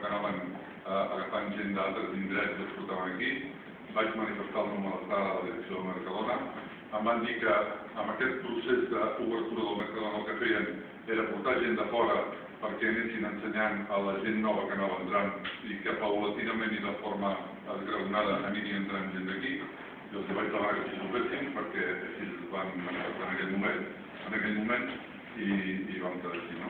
fenomen agafant gent d'altres indrets i els portaven aquí. Vaig manifestar el meu malestar a la direcció del Mercadona. Em van dir que amb aquest procés d'obertura del Mercadona el que feien era portar gent de fora perquè anessin ensenyant a la gent nova que anava entrant i que paulatinament i de forma esglaonada aniria entrant gent d'aquí. Jo els vaig demanar que així ho fessin perquè així es van manifestar en aquell moment i vam quedar així, no?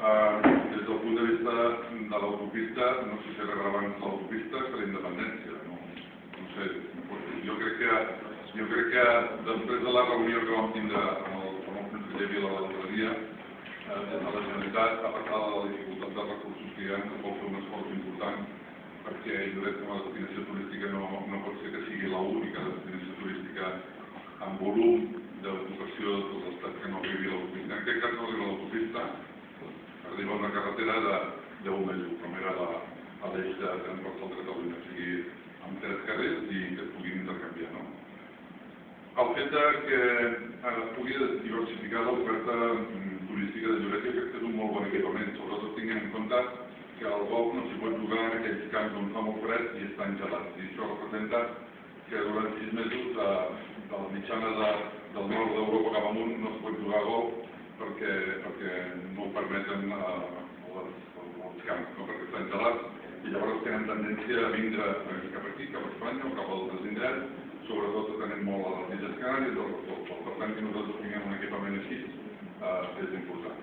Des del punt de vista de l'autopista, no sé si era rellevant l'autopista que la independència. No sé, jo crec que després de la reunió que vam tindre amb el conseller Vila l'altre dia, des de la Generalitat, a passar de la dificultat dels recursos que hi ha, que pot fer un esforç important, perquè Lloret com a destinació turística no pot ser que sigui l'única destinació turística amb volum d'ocupació de tot l'estat que no arribi a l'autopista. En aquest cas no arriba a l'autopista, arriba una carretera de 10 mesos, com era l'eix de Transport de Catalunya, o sigui, amb 3 carrers i que es puguin intercanviar, no? El fet que es pugui diversificar l'oferta turística de Lloret, jo crec que és un molt bon equipament, sobretot tinguem en compte que al golf no s'hi pot jugar en aquells camps on fa molt fred i estan gelats, i això representa que durant 6 mesos de la mitjana del nord d'Europa cap amunt no es pot jugar a golf perquè no ho permeten els camps, perquè estan gelats i llavors tenen tendència a vindre cap aquí, cap a Espanya o cap a altres indrets, sobretot atenent molt a les Illes Canàries o al Golf. Per tant, que nosaltres tinguem un equipament així és important.